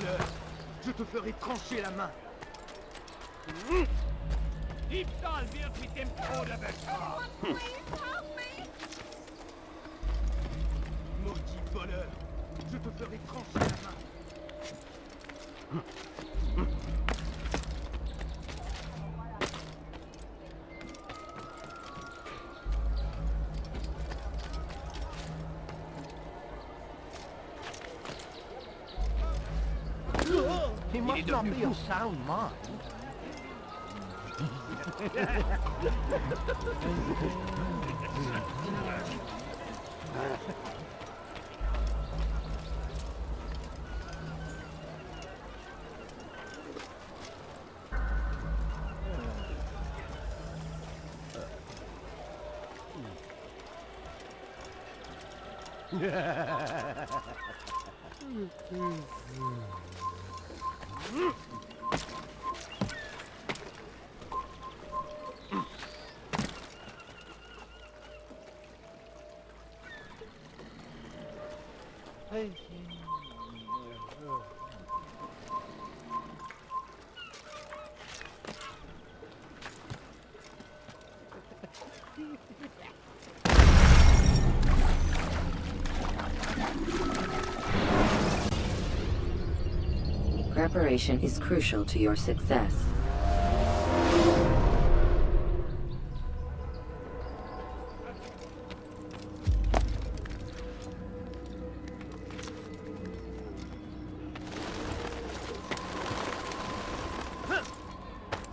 voleur! Je te ferai trancher la main! Diebstahl wird mit dem Tode bestraft! Maudit voleur! Je te ferai trancher la main! He must not be of sound mind. Preparation is crucial to your success.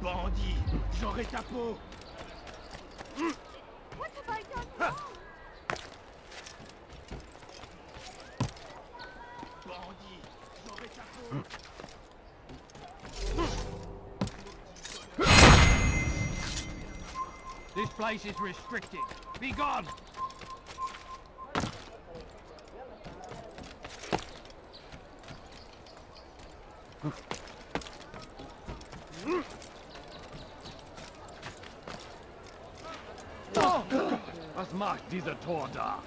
Bandit! J'aurai ta peau! What have I done wrong? Bandit! J'aurai ta peau! This place is restricted. Be gone! Was macht dieser Tor da?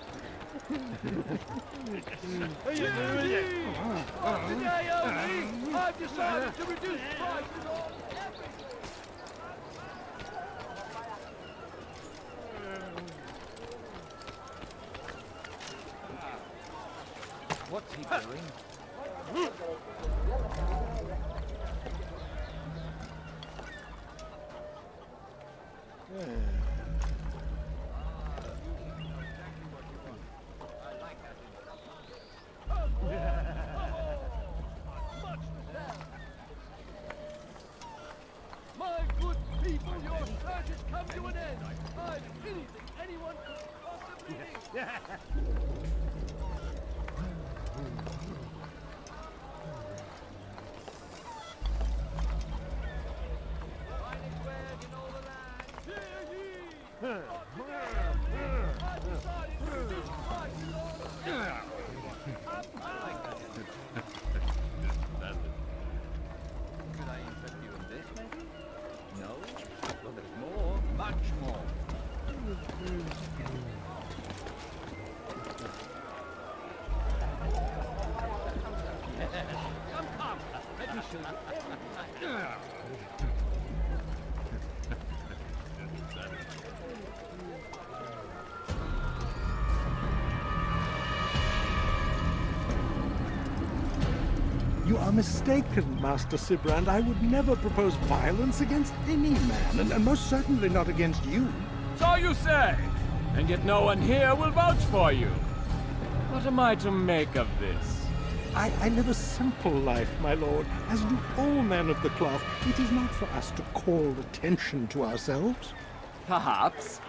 I've decided to reduce prices on everything! What's he doing? My good people, your search has come to an end. Find anything anyone could possibly need. Finding wares in all the land. Hear ye! I've decided to reduce prices on Could I interest you in this, maybe? No? Well, there's more. Much more. Come, let me show you everything. You are mistaken, Master Sibrand. I would never propose violence against any man, and most certainly not against you. So you say, and yet no one here will vouch for you. What am I to make of this? I live a simple life, my lord, as do all men of the cloth. It is not for us to call attention to ourselves. Perhaps.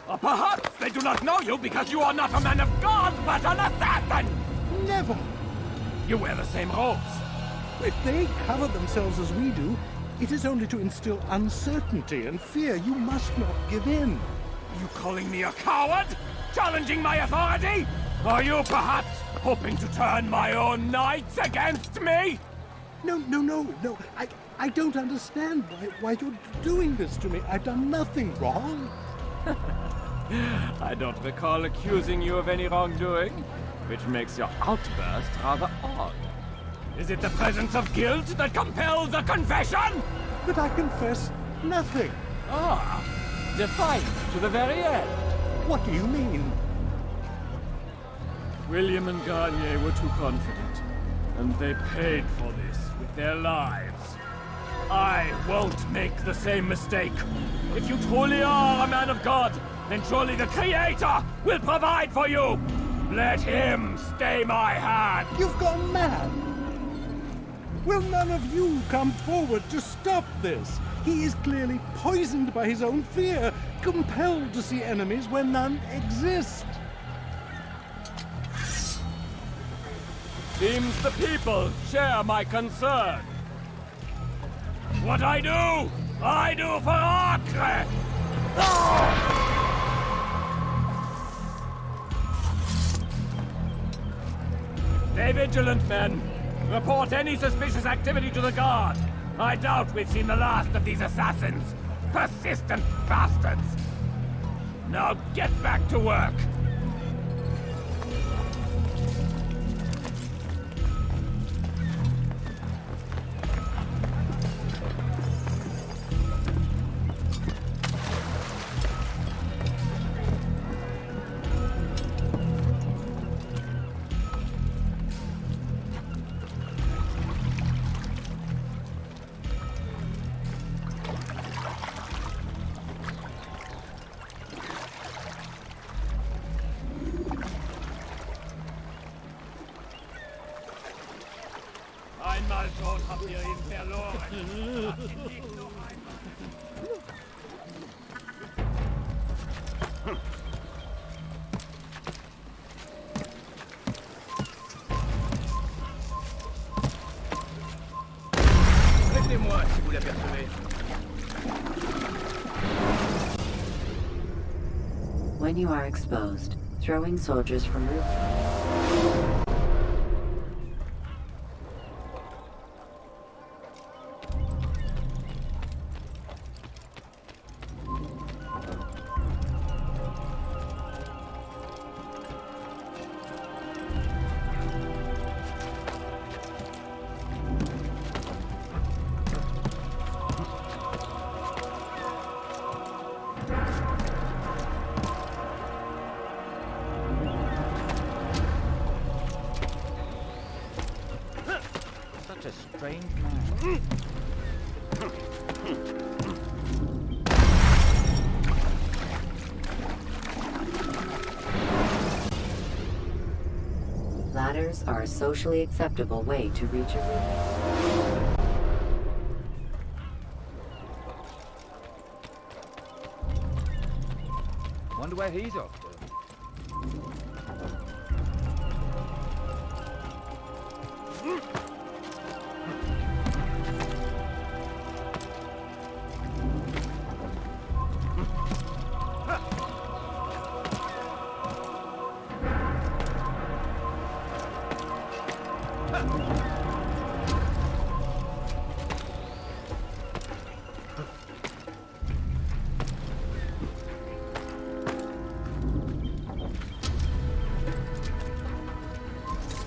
Or perhaps they do not know you because you are not a man of God, but an assassin! Never! You wear the same robes. If they cover themselves as we do, it is only to instill uncertainty and fear. You must not give in. Are you calling me a coward? Challenging my authority? Are you perhaps hoping to turn my own knights against me? No. I don't understand why you're doing this to me. I've done nothing wrong. I don't recall accusing you of any wrongdoing, which makes your outburst rather odd. Is it the presence of guilt that compels a confession? But I confess nothing. Ah, defiant to the very end. What do you mean? William and Garnier were too confident, and they paid for this with their lives. I won't make the same mistake. If you truly are a man of God, then surely the Creator will provide for you! Let him stay my hand! You've gone mad! Will none of you come forward to stop this? He is clearly poisoned by his own fear, compelled to see enemies where none exist. Seems the people share my concern. What I do for Acre! Stay vigilant, men. Report any suspicious activity to the guard. I doubt we've seen the last of these assassins. Persistent bastards. Now get back to work. Einmal tot habt ihr ihn verloren. Nicht noch einmal. Prévenez-moi si vous l'apercevez. When you are exposed, throwing soldiers from roof. Such a strange man. Ladders are a socially acceptable way to reach a roof. Wonder where he's off to.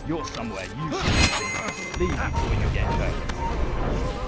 You're somewhere useless. Leave before you get hurt.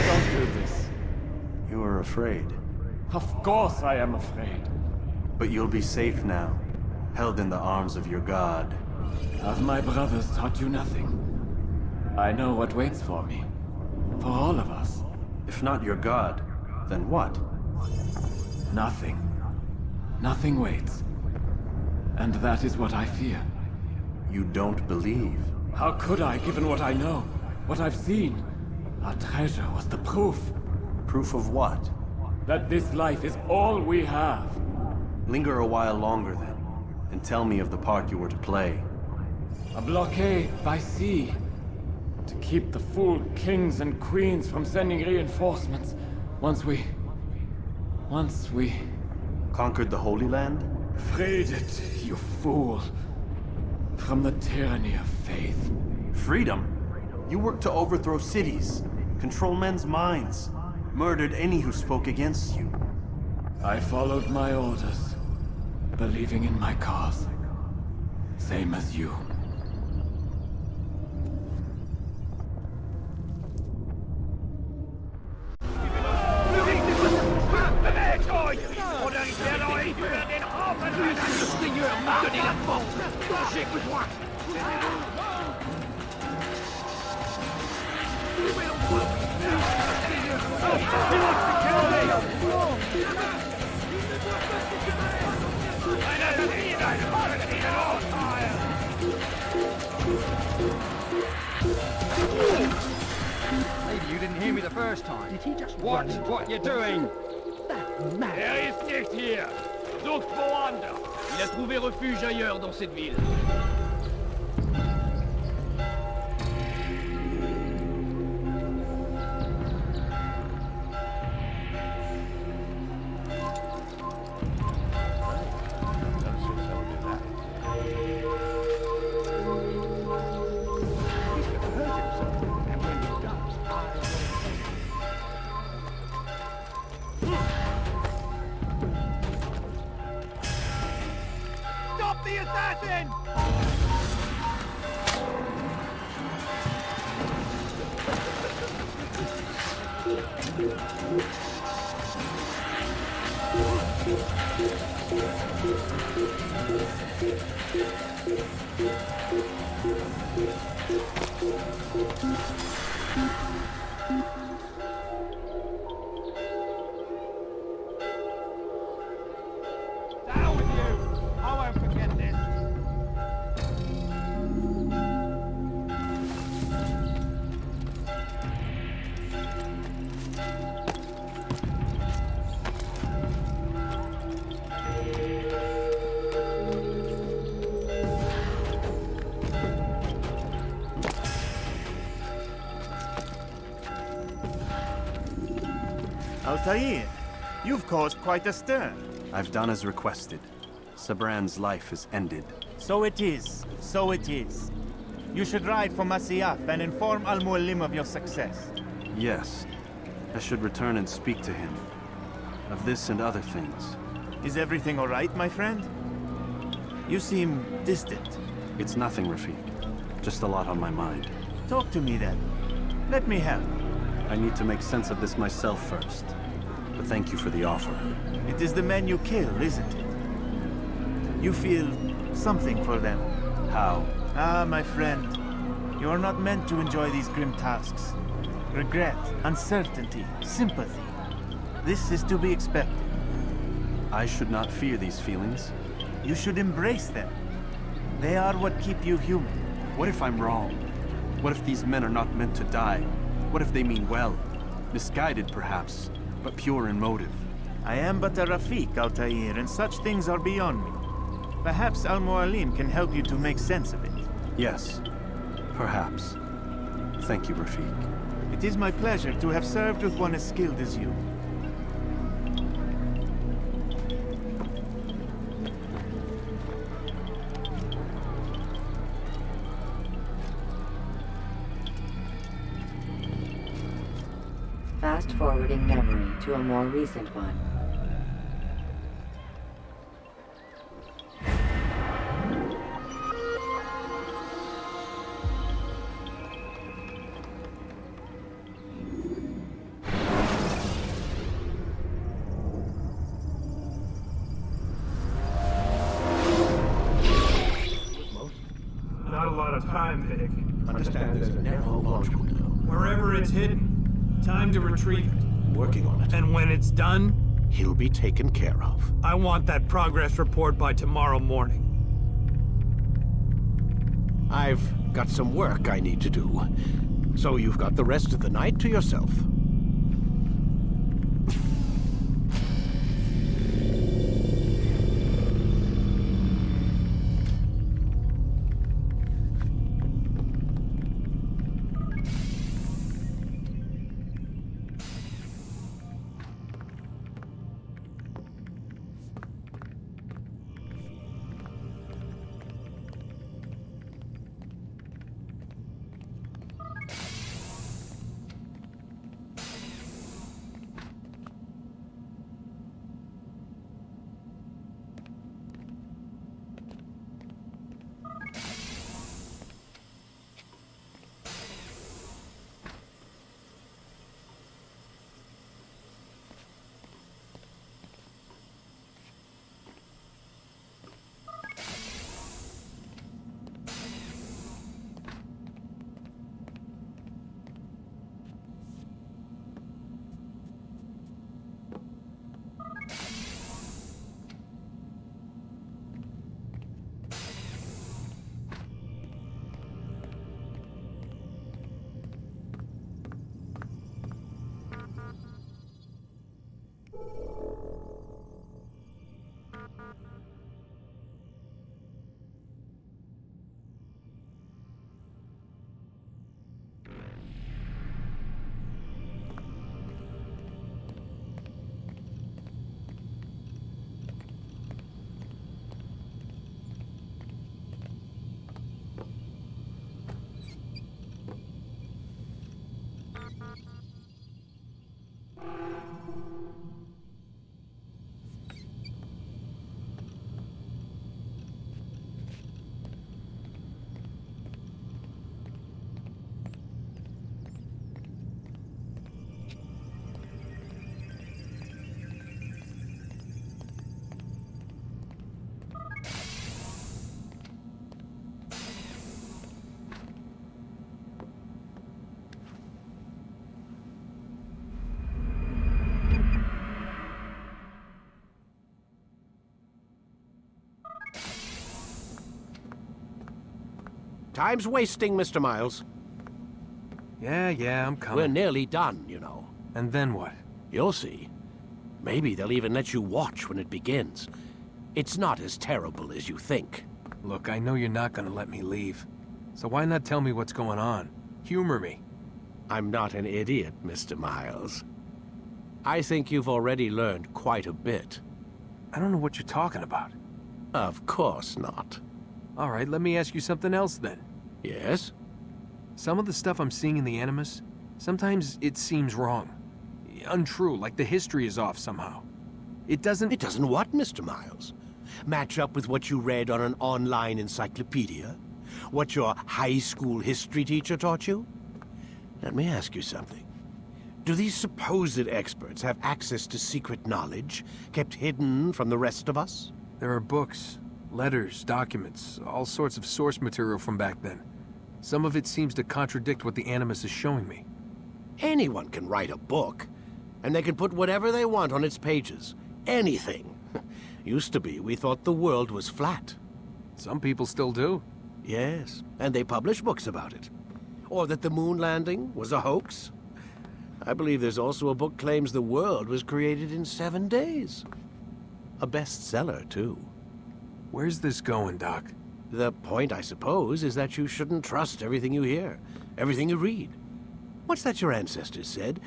Don't do this. You are afraid, Of course I am afraid. but you'll be safe now, held in the arms of your god. Have my brothers taught you nothing? I know what waits for me. For all of us. If not your god, then what? Nothing. Nothing waits. And that is what I fear. You don't believe. How could I, given what I know? What I've seen? Our treasure was the proof. Proof of what? That this life is all we have. Linger a while longer then, and tell me of the part you were to play. A blockade by sea. To keep the fool kings and queens from sending reinforcements. Once we... Conquered the Holy Land? freed it, you fool. From the tyranny of faith. Freedom? You worked to overthrow cities, control men's minds, murdered any who spoke against you. I followed my orders, believing in my cause. Same as you. Maybe you didn't hear me the first time. Did he just watch what you're doing? Er ist nicht hier. Sucht woanders. Il a trouvé refuge ailleurs dans cette ville. Stop the assassin! Down with you! I won't forget this. Altaïr, you've caused quite a stir. I've done as requested. Sibrand's life is ended. So it is. So it is. You should ride for Masyaf and inform Al-Mualim of your success. Yes. I should return and speak to him. Of this and other things. Is everything all right, my friend? You seem distant. It's nothing, Rafik. Just a lot on my mind. Talk to me then. Let me help. I need to make sense of this myself first. But thank you for the offer. It is the men you kill, isn't it? You feel something for them. How? Ah, my friend. You are not meant to enjoy these grim tasks. Regret, uncertainty, sympathy. This is to be expected. I should not fear these feelings. You should embrace them. They are what keep you human. What if I'm wrong? What if these men are not meant to die? What if they mean well? Misguided, perhaps, but pure in motive. I am but a Rafik, Altaïr, and such things are beyond me. Perhaps Al-Mualim can help you to make sense of it. Yes, perhaps. Thank you, Rafik. It is my pleasure to have served with one as skilled as you. Fast-forwarding memory to a more recent one. Not a lot of time, Vic. Understand there's a narrow launch window. Wherever it's hidden, time to retrieve it. Working on it. And when it's done, He'll be taken care of. I want that progress report by tomorrow morning. I've got some work I need to do. So you've got the rest of the night to yourself. Time's wasting, Mr. Miles. Yeah, I'm coming. We're nearly done, you know. And then what? You'll see. Maybe they'll even let you watch when it begins. It's not as terrible as you think. Look, I know you're not gonna let me leave. So why not tell me what's going on? Humor me. I'm not an idiot, Mr. Miles. I think you've already learned quite a bit. I don't know what you're talking about. Of course not. All right, let me ask you something else then. Yes? Some of the stuff I'm seeing in the Animus, sometimes it seems wrong. Untrue, like the history is off somehow. It doesn't... It doesn't what, Mr. Miles? Match up with what you read on an online encyclopedia? What your high school history teacher taught you? Let me ask you something. Do these supposed experts have access to secret knowledge kept hidden from the rest of us? There are books, letters, documents, all sorts of source material from back then. Some of it seems to contradict what the Animus is showing me. Anyone can write a book, and they can put whatever they want on its pages. Anything. Used to be, we thought the world was flat. Some people still do. Yes, and they publish books about it. Or that the moon landing was a hoax. I believe there's also a book claims the world was created in 7 days. A bestseller, too. Where's this going, Doc? The point, I suppose, is that you shouldn't trust everything you hear, everything you read. What's that your ancestors said?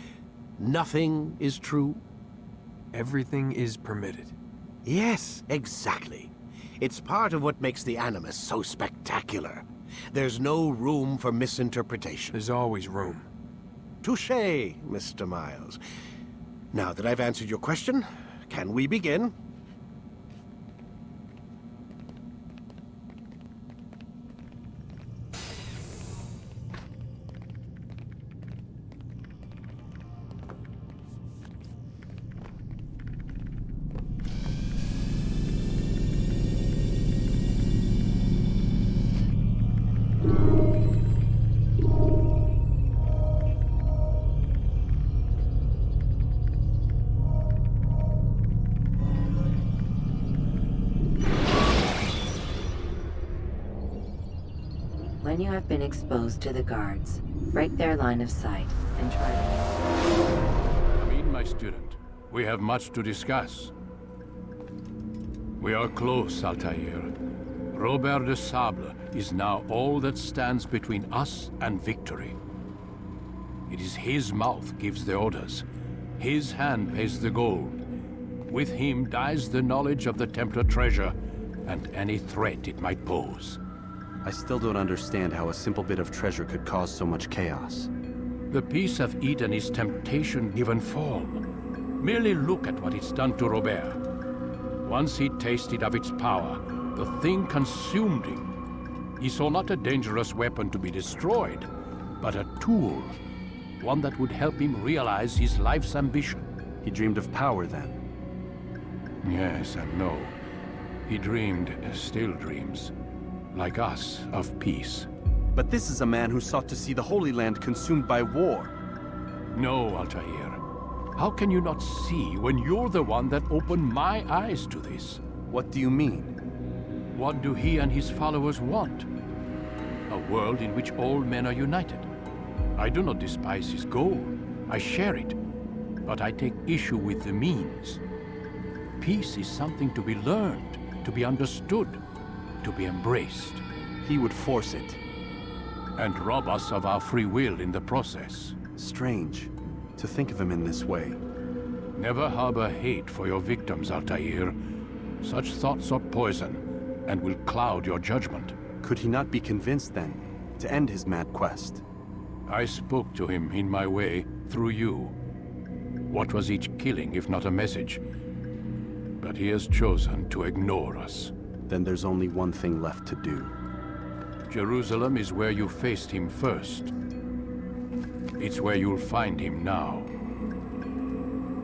Nothing is true? Everything is permitted. Yes, exactly. It's part of what makes the Animus so spectacular. There's no room for misinterpretation. There's always room. Touché, Mr. Miles. Now that I've answered your question, can we begin? When you have been exposed to the guards, break their line of sight and try to... Come in, my student. We have much to discuss. We are close, Altaïr. Robert de Sable is now all that stands between us and victory. It is his mouth gives the orders. His hand pays the gold. With him dies the knowledge of the Templar treasure and any threat it might pose. I still don't understand how a simple bit of treasure could cause so much chaos. The piece of Eden is temptation given form. Merely look at what it's done to Robert. Once he tasted of its power, the thing consumed him. He saw not a dangerous weapon to be destroyed, but a tool. One that would help him realize his life's ambition. He dreamed of power then? Yes and no. He dreamed, still dreams. Like us, of peace. But this is a man who sought to see the Holy Land consumed by war. No, Altaïr. How can you not see when you're the one that opened my eyes to this? What do you mean? What do he and his followers want? A world in which all men are united. I do not despise his goal. I share it. But I take issue with the means. Peace is something to be learned, to be understood, to be embraced. He would force it. And rob us of our free will in the process. Strange, to think of him in this way. Never harbor hate for your victims, Altaïr. Such thoughts are poison, and will cloud your judgment. Could he not be convinced, then, to end his mad quest? I spoke to him in my way, through you. What was each killing, if not a message? But he has chosen to ignore us. Then there's only one thing left to do. Jerusalem is where you faced him first. It's where you'll find him now.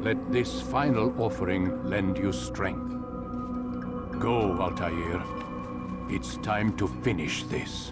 Let this final offering lend you strength. Go, Altaïr. It's time to finish this.